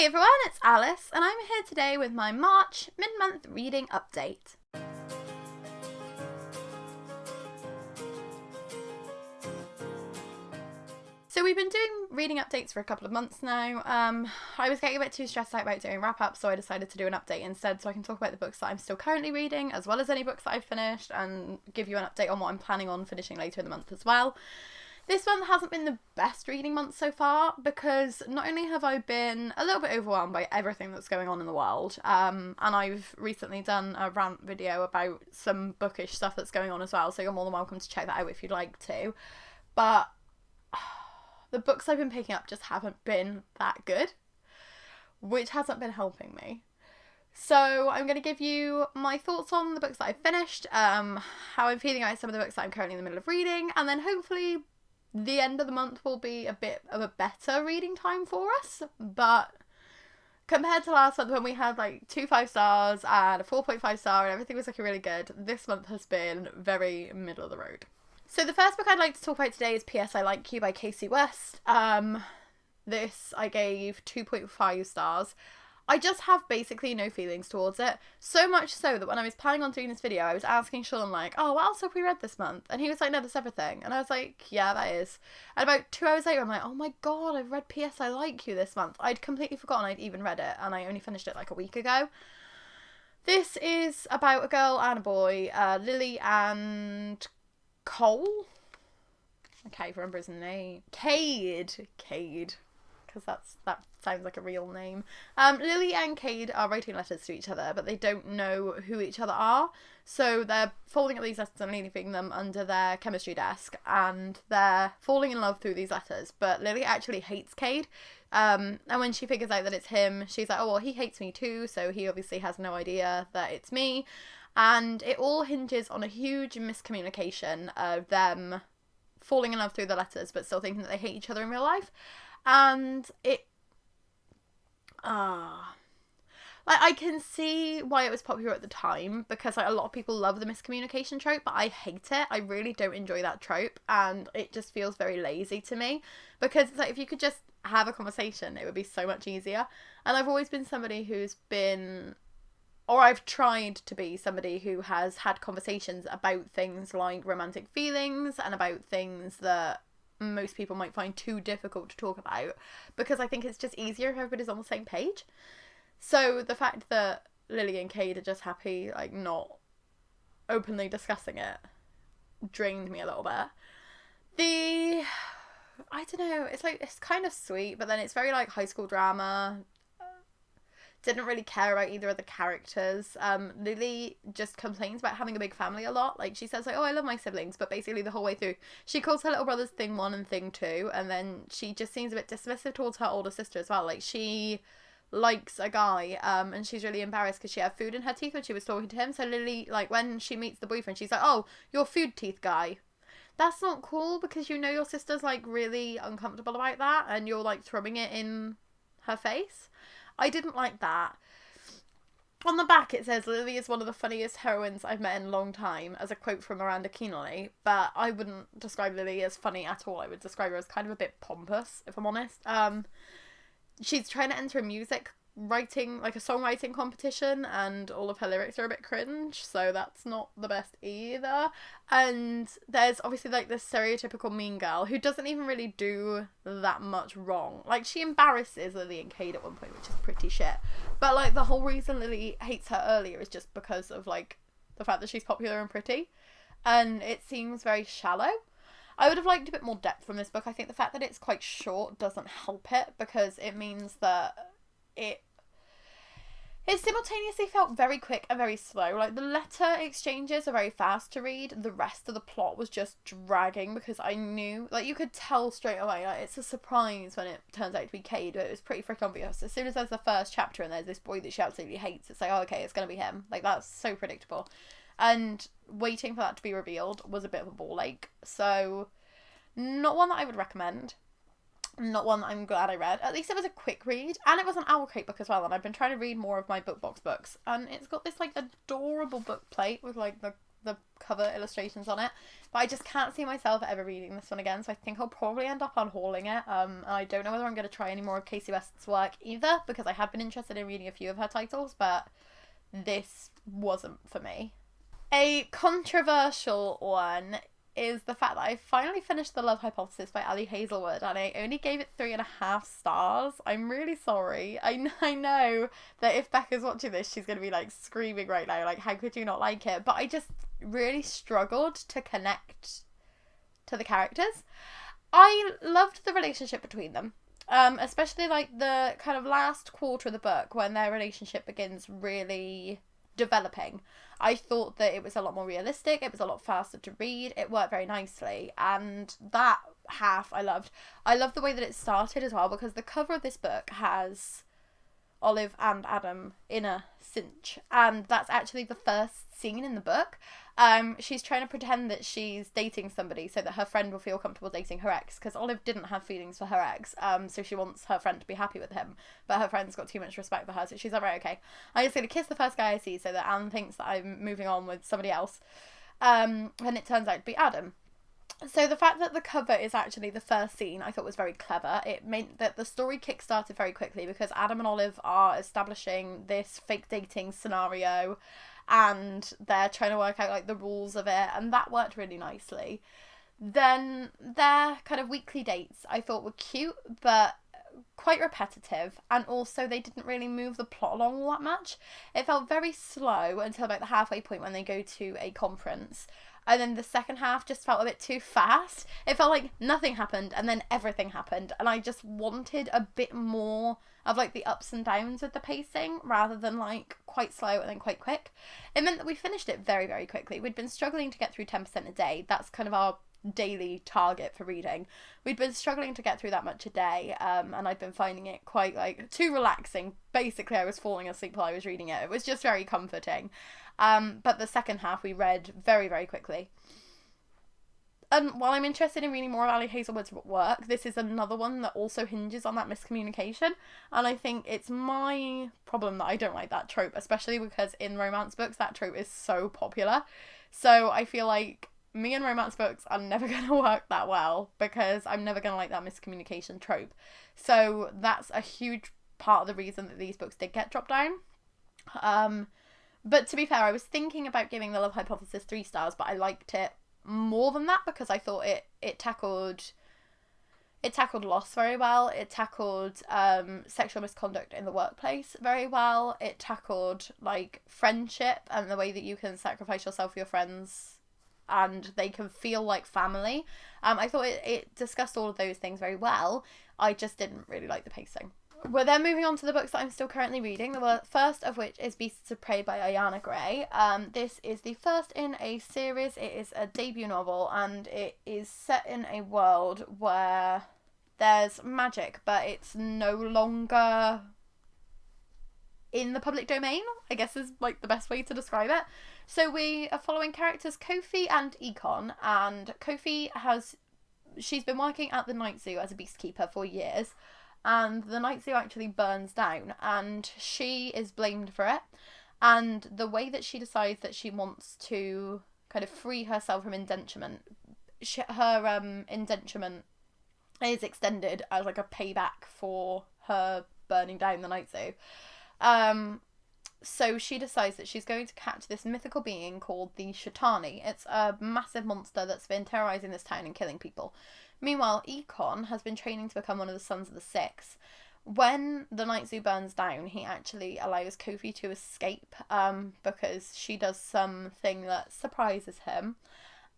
Hey everyone, it's Alice, and I'm here today with my March mid-month reading update. So we've been doing reading updates for a couple of months now. I was getting a bit too stressed out about doing wrap-ups, so I decided to do an update instead so I can talk about the books that I'm still currently reading, as well as any books that I've finished, and give you an update on what I'm planning on finishing later in the month as well. This month hasn't been the best reading month so far because not only have I been a little bit overwhelmed by everything that's going on in the world, and I've recently done a rant video about some bookish stuff that's going on as well, so you're more than welcome to check that out if you'd like to, but the books I've been picking up just haven't been that good, which hasn't been helping me. So I'm going to give you my thoughts on the books that I've finished, how I'm feeling about some of the books that I'm currently in the middle of reading, and then hopefully the end of the month will be a bit of a better reading time for us. But compared to last month when we had like 2 5-stars and a 4.5 star and everything was looking really good, this month has been very middle of the road. So the first book I'd like to talk about today is P.S. I Like You by Casey West. This I gave 2.5 stars. I just have basically no feelings towards it. So much so that when I was planning on doing this video, I was asking Sean, like, oh, what else have we read this month? And he was like, no, that's everything. And I was like, yeah, that is. And about 2 hours later, I'm like, oh my god, I've read P.S. I Like You this month. I'd completely forgotten I'd even read it, and I only finished it like a week ago. This is about a girl and a boy, Lily and Cole? I can't remember his name. Cade. Because that sounds like a real name. Lily and Cade are writing letters to each other, but they don't know who each other are. So they're folding up these letters and leaving them under their chemistry desk, and they're falling in love through these letters. But Lily actually hates Cade. And when she figures out that it's him, she's like, oh, well, he hates me too, so he obviously has no idea that it's me. And it all hinges on a huge miscommunication of them falling in love through the letters, but still thinking that they hate each other in real life. And it, like, I can see why it was popular at the time, because like a lot of people love the miscommunication trope, but I hate it. I really don't enjoy that trope, and it just feels very lazy to me, because it's like, if you could just have a conversation, it would be so much easier. And I've always been somebody who's been, or I've tried to be somebody who has had conversations about things like romantic feelings and about things that most people might find too difficult to talk about, because I think it's just easier if everybody's on the same page. So the fact that Lily and Cade are just happy, like, not openly discussing it, drained me a little bit. I don't know, it's like, it's kind of sweet, but then it's very like high school drama. Didn't really care about either of the characters. Lily just complains about having a big family a lot. Like, she says, like, oh, I love my siblings, but basically the whole way through, she calls her little brothers thing 1 and thing 2, and then she just seems a bit dismissive towards her older sister as well. Like, she likes a guy, and she's really embarrassed because she had food in her teeth when she was talking to him. So Lily, like, when she meets the boyfriend, she's like, oh, you're food teeth guy. That's not cool, because you know your sister's, like, really uncomfortable about that, and you're, like, throwing it in her face. I didn't like that. On the back it says, Lily is one of the funniest heroines I've met in a long time, as a quote from Miranda Keenly, but I wouldn't describe Lily as funny at all. I would describe her as kind of a bit pompous, if I'm honest. She's trying to enter a music writing, like a songwriting competition, and all of her lyrics are a bit cringe, so that's not the best either. And there's obviously like this stereotypical mean girl who doesn't even really do that much wrong. Like, she embarrasses Lily and Cade at one point, which is pretty shit, but like the whole reason Lily hates her earlier is just because of like the fact that she's popular and pretty, and it seems very shallow. I would have liked a bit more depth from this book. I think the fact that it's quite short doesn't help it, because it means that it simultaneously felt very quick and very slow. Like, the letter exchanges are very fast to read. The rest of the plot was just dragging, because I knew, like, you could tell straight away, like, it's a surprise when it turns out to be Cade, but it was pretty freaking obvious. As soon as there's the first chapter and there's this boy that she absolutely hates, it's like, oh, okay, it's gonna be him. Like, that's so predictable. And waiting for that to be revealed was a bit of a ball ache. So, not one that I would recommend. Not one that I'm glad I read. At least it was a quick read, and it was an Owl Crate book as well, and I've been trying to read more of my BookBox books, and it's got this like adorable book plate with like the the cover illustrations on it. But I just can't see myself ever reading this one again, so I think I'll probably end up unhauling it. I don't know whether I'm going to try any more of Casey West's work either, because I have been interested in reading a few of her titles, but this wasn't for me. A controversial one is the fact that I finally finished The Love Hypothesis by Ali Hazelwood, and I only gave it 3.5 stars. I'm really sorry. I know that if Becca's watching this, she's going to be like screaming right now, like, how could you not like it? But I just really struggled to connect to the characters. I loved the relationship between them. Especially like the kind of last quarter of the book when their relationship begins really developing. I thought that it was a lot more realistic, it was a lot faster to read, it worked very nicely, and that half I loved. I love the way that it started as well, because the cover of this book has Olive and Adam in a cinch, and that's actually the first scene in the book. She's trying to pretend that she's dating somebody so that her friend will feel comfortable dating her ex, because Olive didn't have feelings for her ex, so she wants her friend to be happy with him, but her friend's got too much respect for her, so she's like, right, okay, I'm just going to kiss the first guy I see so that Anne thinks that I'm moving on with somebody else, and it turns out to be Adam. So the fact that the cover is actually the first scene I thought was very clever. It meant that the story kick-started very quickly because Adam and Olive are establishing this fake dating scenario and they're trying to work out like the rules of it, and that worked really nicely. Then their kind of weekly dates I thought were cute but quite repetitive, and also they didn't really move the plot along all that much. It felt very slow until about the halfway point when they go to a conference. And then the second half just felt a bit too fast. It felt like nothing happened and then everything happened. And I just wanted a bit more of like the ups and downs with the pacing rather than like quite slow and then quite quick. It meant that we finished it very, very quickly. We'd been struggling to get through 10% a day. That's kind of our daily target for reading. We'd been struggling to get through that much a day, and I'd been finding it quite like too relaxing. Basically, I was falling asleep while I was reading it. It was just very comforting. But the second half we read very, very quickly. While I'm interested in reading more of Ali Hazelwood's work, this is another one that also hinges on that miscommunication, and I think it's my problem that I don't like that trope, especially because in romance books that trope is so popular. So I feel like me and romance books are never going to work that well because I'm never going to like that miscommunication trope. So that's a huge part of the reason that these books did get dropped down. But to be fair, I was thinking about giving The Love Hypothesis 3 stars, but I liked it more than that because I thought it tackled loss very well. It tackled sexual misconduct in the workplace very well. It tackled like friendship and the way that you can sacrifice yourself for your friends and they can feel like family. I thought it discussed all of those things very well. I just didn't really like the pacing. We're then moving on to the books that I'm still currently reading. The first of which is Beasts of Prey by Ayana Gray. This is the first in a series. It is a debut novel and it is set in a world where there's magic, but it's no longer in the public domain, I guess is like the best way to describe it. So we are following characters Kofi and Econ, and Kofi she's been working at the night zoo as a beastkeeper for years, and the night zoo actually burns down and she is blamed for it, and the way that she decides that she wants to kind of free herself from indenturement, her indenturement is extended as like a payback for her burning down the night zoo. So she decides that she's going to catch this mythical being called the Shaitani. It's a massive monster that's been terrorising this town and killing people. Meanwhile, Econ has been training to become one of the Sons of the Six. When the night zoo burns down, he actually allows Kofi to escape because she does something that surprises him,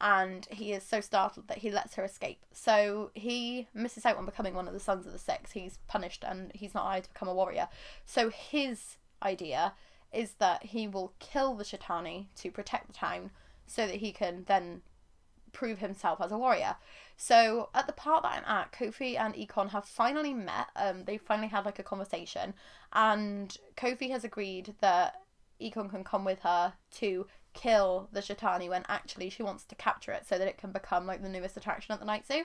and he is so startled that he lets her escape. So he misses out on becoming one of the Sons of the Six. He's punished and he's not allowed to become a warrior. So his idea is that he will kill the Shaitani to protect the town so that he can then prove himself as a warrior. So at the part that I'm at, Kofi and Econ have finally met. They finally had like a conversation, and Kofi has agreed that Econ can come with her to kill the Shaitani when actually she wants to capture it so that it can become like the newest attraction at the night zoo.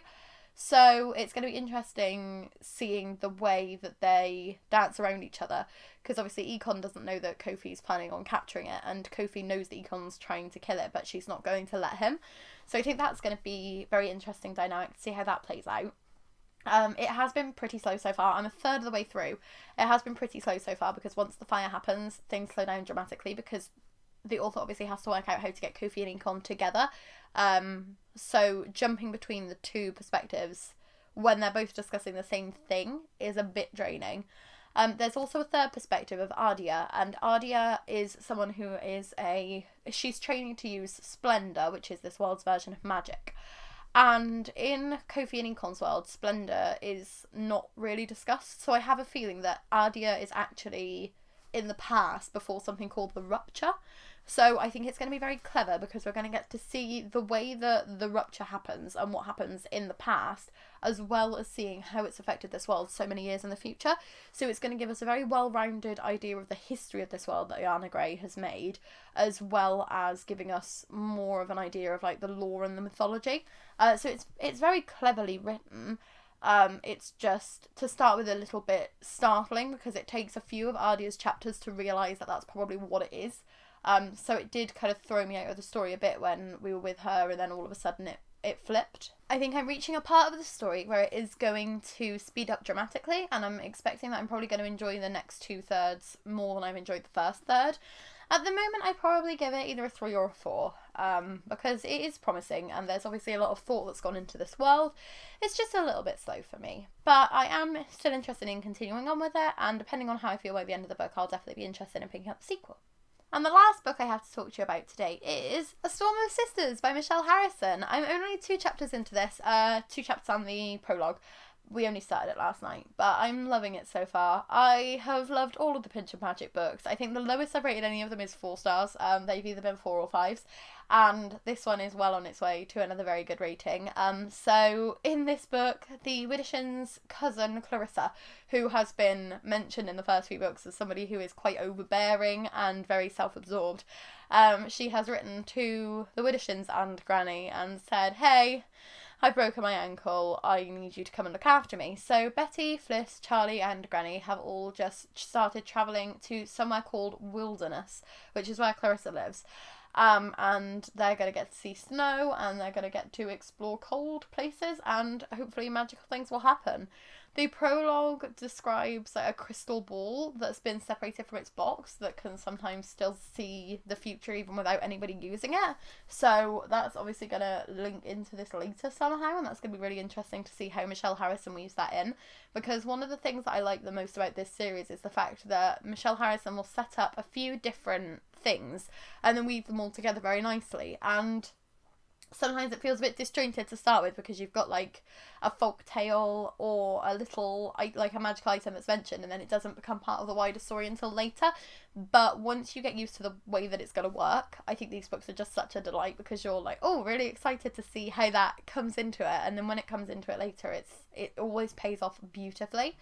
So it's going to be interesting seeing the way that they dance around each other, because obviously Econ doesn't know that Kofi's planning on capturing it, and Kofi knows that Econ's trying to kill it, but she's not going to let him. So I think that's going to be very interesting dynamic to see how that plays out. It has been pretty slow so far. I'm a third of the way through. It has been pretty slow so far because once the fire happens, things slow down dramatically because the author obviously has to work out how to get Kofi and Econ together. So jumping between the two perspectives when they're both discussing the same thing is a bit draining. There's also a third perspective of Ardia, and Ardia is someone who is she's training to use Splendor, which is this world's version of magic. And in Kofi and Econ's world, Splendor is not really discussed, so I have a feeling that Ardia is actually in the past before something called the Rupture. So I think it's going to be very clever because we're going to get to see the way that the rupture happens and what happens in the past, as well as seeing how it's affected this world so many years in the future. So it's going to give us a very well-rounded idea of the history of this world that Iana Gray has made, as well as giving us more of an idea of like the lore and the mythology. So it's very cleverly written. It's just, to start with, a little bit startling because it takes a few of Ardia's chapters to realise that that's probably what it is. So it did kind of throw me out of the story a bit when we were with her, and then all of a sudden it flipped. I think I'm reaching a part of the story where it is going to speed up dramatically, and I'm expecting that I'm probably going to enjoy the next 2/3 more than I've enjoyed the first third. At the moment, I'd probably give it either a 3 or a 4, because it is promising, and there's obviously a lot of thought that's gone into this world. It's just a little bit slow for me, but I am still interested in continuing on with it, and depending on how I feel by the end of the book, I'll definitely be interested in picking up the sequel. And the last book I have to talk to you about today is A Storm of Sisters by Michelle Harrison. I'm only 2 chapters into this, 2 chapters and the prologue. We only started it last night, but I'm loving it so far. I have loved all of the Pinch of Magic books. I think the lowest I've rated any of them is 4 stars. They've either been 4 or 5s. And this one is well on its way to another very good rating. So in this book, the Widdershins' cousin Clarissa, who has been mentioned in the first few books as somebody who is quite overbearing and very self-absorbed, she has written to the Widdershins and Granny and said, "Hey, I've broken my ankle, I need you to come and look after me." So Betty, Fliss, Charlie and Granny have all just started travelling to somewhere called Wilderness, which is where Clarissa lives. And they're going to get to see snow, and they're going to get to explore cold places, and hopefully magical things will happen. The prologue describes like a crystal ball that's been separated from its box that can sometimes still see the future even without anybody using it. So that's obviously going to link into this later somehow, and that's going to be really interesting to see how Michelle Harrison weaves that in, because one of the things that I like the most about this series is the fact that Michelle Harrison will set up a few different things and then weave them all together very nicely. And sometimes it feels a bit disjointed to start with because you've got like a folk tale or a little like a magical item that's mentioned, and then it doesn't become part of the wider story until later. But once you get used to the way that it's going to work, I think these books are just such a delight because you're like, oh, really excited to see how that comes into it, and then when it comes into it later, it always pays off beautifully.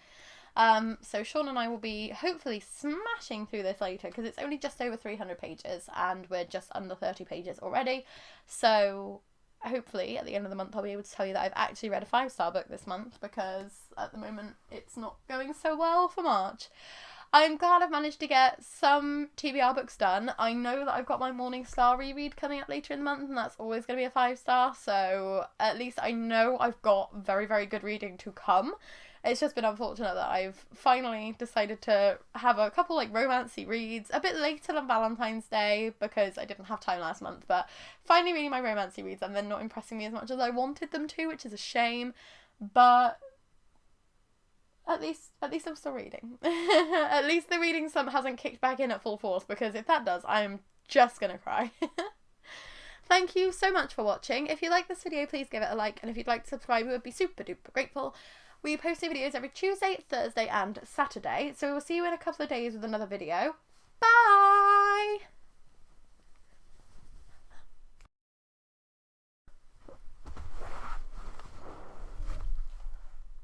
So Sean and I will be hopefully smashing through this later because it's only just over 300 pages and we're just under 30 pages already. So hopefully at the end of the month I'll be able to tell you that I've actually read a 5-star book this month, because at the moment it's not going so well for March. I'm glad I've managed to get some TBR books done. I know that I've got my Morningstar reread coming up later in the month, and that's always going to be a 5-star, so at least I know I've got very, very good reading to come. It's just been unfortunate that I've finally decided to have a couple like romancy reads a bit later than Valentine's Day because I didn't have time last month, but finally reading my romancy reads and then not impressing me as much as I wanted them to, which is a shame, but at least I'm still reading. At least the reading slump hasn't kicked back in at full force, because if that does, I'm just gonna cry. Thank you so much for watching. If you like this video, please give it a like, and if you'd like to subscribe, we would be super duper grateful. We post new videos every Tuesday, Thursday and Saturday, so we'll see you in a couple of days with another video. Bye!